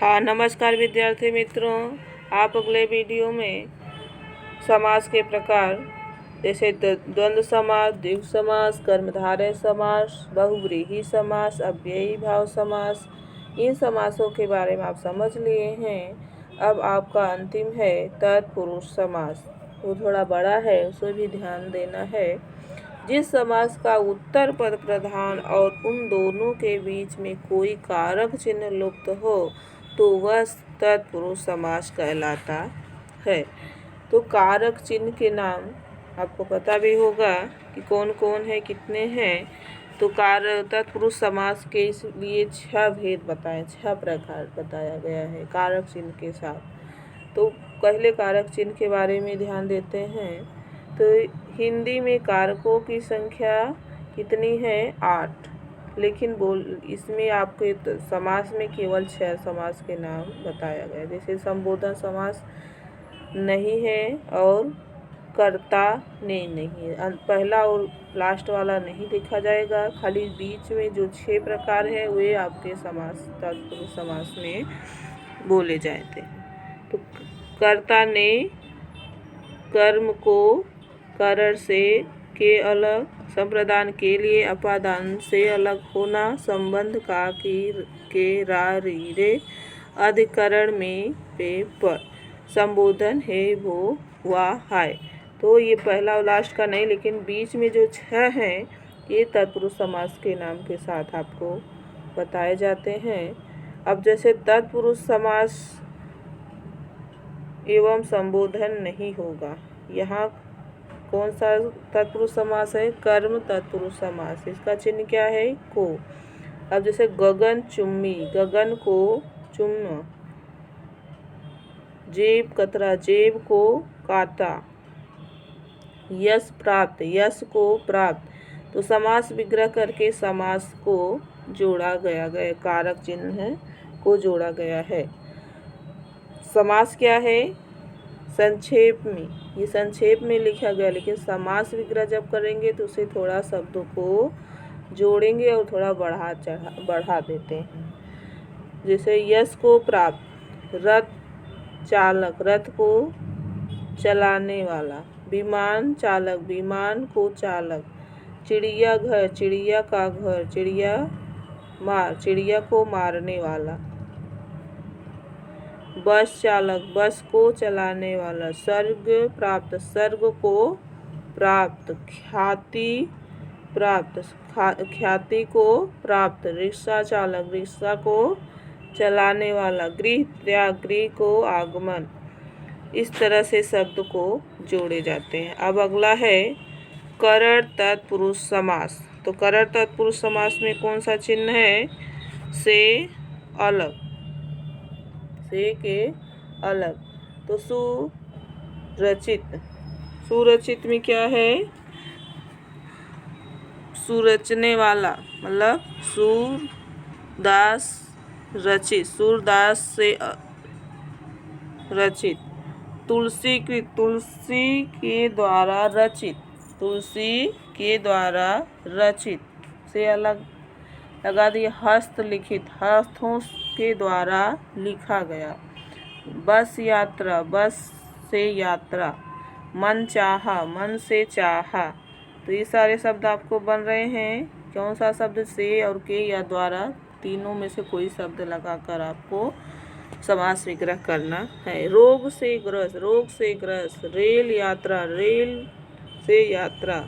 हाँ, नमस्कार विद्यार्थी मित्रों। आप अगले वीडियो में समास के प्रकार जैसे द्वंद्व समास, द्विगु समास, कर्मधारय समास, बहुव्रीहि समास, अव्ययी भाव समास, इन समासों के बारे में आप समझ लिए हैं। अब आपका अंतिम है तत्पुरुष समास। वो थोड़ा बड़ा है, उसे भी ध्यान देना है। जिस समास का उत्तर पद प्रधान और उन दोनों के बीच में कोई कारक चिन्ह लुप्त हो तो वह तत्पुरुष समास कहलाता है। तो कारक चिन्ह के नाम आपको पता भी होगा कि कौन कौन है, कितने हैं। तो तत्पुरुष समास के लिए 6 भेद बताए, 6 प्रकार बताया गया है कारक चिन्ह के साथ। तो पहले कारक चिन्ह के बारे में ध्यान देते हैं। तो हिंदी में कारकों की संख्या कितनी है? 8। लेकिन इसमें आपके समास में केवल 6 समास के नाम बताया गया। जैसे संबोधन समास नहीं है और कर्ता ने नहीं है। पहला और लास्ट वाला नहीं देखा जाएगा, खाली बीच में जो 6 प्रकार है वे आपके समास तत्पुरुष समास में बोले जाते हैं। तो कर्ता ने कर्म को कारण से के अलग, संप्रदान के लिए अपादान से अलग होना, संबंध का के रा री रे, अधिकरण में पे पर, संबोधन है वो वा हाय। तो ये पहला और लास्ट का नहीं, लेकिन बीच में जो 6 हैं ये तत्पुरुष समास के नाम के साथ आपको बताए जाते हैं। अब जैसे तत्पुरुष समास एवं संबोधन नहीं होगा, यहाँ कौन सा तत्पुरुष समास है? कर्म तत्पुरुष समास। इसका चिन्ह क्या है? को। अब जैसे गगन चुम्मी, गगन को चुम्म, जेब कतरा, जेब को काटा, यश प्राप्त, यश को प्राप्त। तो समास विग्रह करके समास को जोड़ा गया कारक चिन्ह है को जोड़ा गया है। समास क्या है? संक्षेप में, ये संक्षेप में लिखा गया, लेकिन समास विग्रह जब करेंगे तो उसे थोड़ा शब्दों को जोड़ेंगे और थोड़ा बढ़ा देते हैं। जैसे यश को प्राप्त, रथ चालक, रथ को चलाने वाला, विमान चालक, विमान को चालक, चिड़िया घर, चिड़िया का घर, चिड़िया को मारने वाला, बस चालक, बस को चलाने वाला, स्वर्ग प्राप्त, स्वर्ग को प्राप्त, ख्याति प्राप्त, ख्याति को प्राप्त, रिक्शा चालक, रिक्शा को चलाने वाला, गृह त्याग, गृह को आगमन। इस तरह से शब्द को जोड़े जाते हैं। अब अगला है करण तत्पुरुष समास। तो करण तत्पुरुष समास में कौन सा चिन्ह है? से अलग, से के अलग। तो सुरचित, सुरचित में क्या है? सुरचने वाला, मतलब सूरदास रचित, सूरदास से रचित। तुलसी की, तुलसी के द्वारा रचित, तुलसी के द्वारा रचित से अलग लगा दिया। हस्तलिखित, हाथों के द्वारा लिखा गया। बस यात्रा, बस से यात्रा। मन चाहा, मन से चाहा। तो ये सारे शब्द आपको बन रहे हैं। कौन सा शब्द? से और के या द्वारा, तीनों में से कोई शब्द लगाकर आपको समास विग्रह करना है। रोग से ग्रस्त, रोग से ग्रस्त। रेल यात्रा, रेल से यात्रा।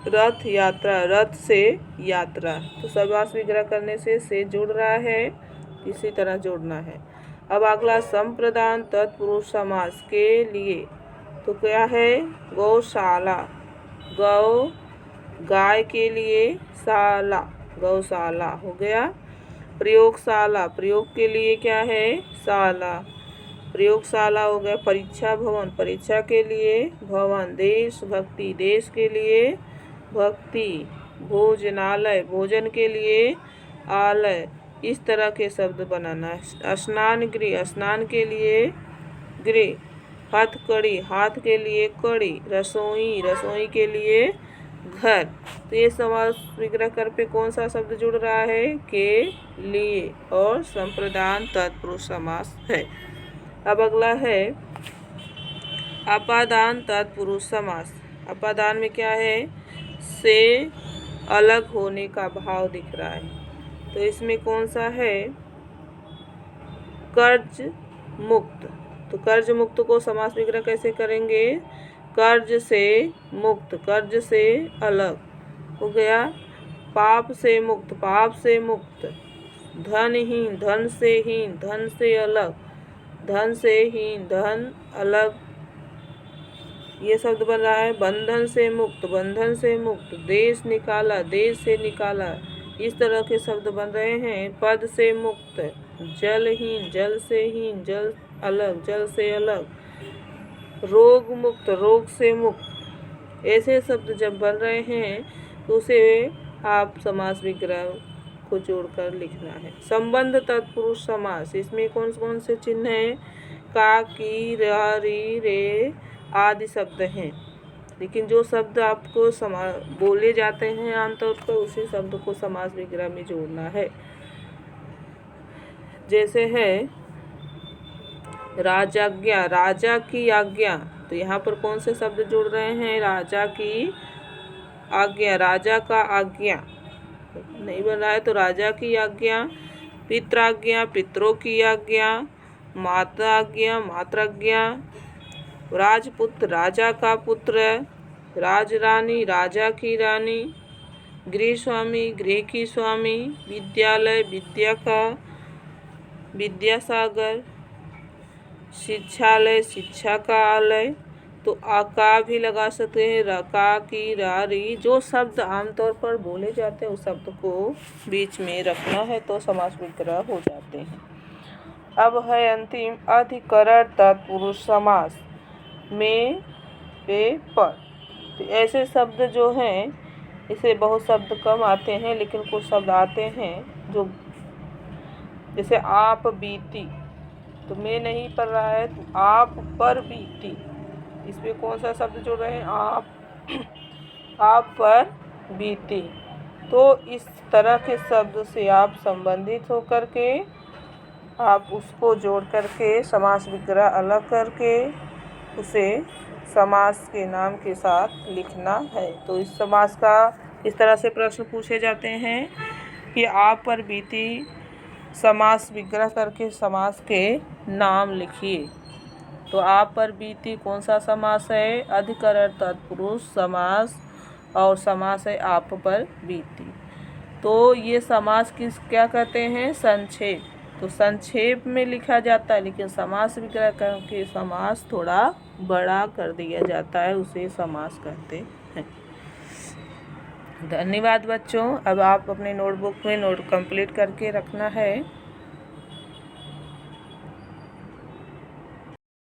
रथ यात्रा, रथ से यात्रा। तो समास विग्रह करने से जुड़ रहा है, इसी तरह जोड़ना है। अब अगला संप्रदान तत्पुरुष समास के लिए तो क्या है? गौशाला, गौ गाय के लिए, शाला गौशाला हो गया। प्रयोगशाला, प्रयोग के लिए क्या है? शाला, प्रयोगशाला हो गया। परीक्षा भवन, परीक्षा के लिए भवन। देशभक्ति, देश के लिए भक्ति। भोजनालय, भोजन के लिए आलय। इस तरह के शब्द बनाना है। स्नान गृह, स्नान के लिए गृह। हथकड़ी, हाथ के लिए कड़ी। रसोई, रसोई के लिए घर। तो ये समास विग्रह कर पे कौन सा शब्द जुड़ रहा है? के लिए, और संप्रदान तत्पुरुष समास है। अब अगला है अपादान तत्पुरुष समास। अपादान में क्या है? से अलग होने का भाव दिख रहा है। तो इसमें कौन सा है? कर्ज मुक्त। तो कर्ज मुक्त को समास विग्रह कैसे करेंगे? कर्ज से मुक्त, कर्ज से अलग हो गया। पाप से मुक्त, पाप से मुक्त। धनहीन, धन से हीन, धन से अलग, धन से हीन, धन अलग। ये शब्द बन रहा है बंधन से मुक्त, बंधन से मुक्त। देश निकाला, देश से निकाला। इस तरह के शब्द बन रहे हैं। पद से मुक्त, जलहीन, जल से हीन, जल अलग, जल से अलग। रोग मुक्त, रोग से मुक्त। ऐसे शब्द जब बन रहे हैं तो उसे आप समास विग्रह को जोड़कर लिखना है। संबंध तत्पुरुष समास, इसमें कौन कौन से चिन्ह हैं? का, की, रा, री, रे आदि शब्द हैं। लेकिन जो शब्द आपको बोले जाते हैं आमतौर पर, उसी शब्द को समास विग्रह में जोड़ना है। जैसे है राजाज्ञा, राजा की आज्ञा। तो यहाँ पर कौन से शब्द जुड़ रहे हैं? राजा की आज्ञा, राजा का आज्ञा नहीं बन रहा है तो राजा की आज्ञा। पित्राज्ञा, पितरों की आज्ञा। माता आज्ञा, मात्राज्ञा। राजपुत्र, राजा का पुत्र। राजरानी, राजा की रानी। गृह स्वामी, गृह की स्वामी। विद्यालय, विद्या का विद्यासागर। शिक्षालय, शिक्षा का आलय। तो का भी लगा सकते हैं, रका, की, रा, री। जो शब्द आमतौर पर बोले जाते हैं उस शब्द को बीच में रखना है तो समास विग्रह हो जाते हैं। अब है अंतिम अधिकरण तत्पुरुष समास में पे पर। तो ऐसे शब्द जो हैं, इसे बहुत शब्द कम आते हैं लेकिन कुछ शब्द आते हैं जो, जैसे आप बीती। तो मैं नहीं पढ़ रहा है तो आप पर बीती। इसमें कौन सा शब्द जुड़ रहे हैं? आप पर बीती। तो इस तरह के शब्द से आप संबंधित होकर के आप उसको जोड़ करके समास विग्रह अलग करके उसे समास के नाम के साथ लिखना है। तो इस समास का इस तरह से प्रश्न पूछे जाते हैं कि आप पर बीती समास विग्रह करके समास के नाम लिखिए। तो आप पर बीती कौन सा समास है? अधिकरण तत्पुरुष समास, और समास है आप पर बीती। तो ये समास क्या कहते हैं? संक्षेप। तो संक्षेप में लिखा जाता है लेकिन समास विग्रह करके समास थोड़ा बड़ा कर दिया जाता है, उसे समास कहते हैं। धन्यवाद बच्चों। अब आप अपने नोटबुक में नोट कंप्लीट करके रखना है।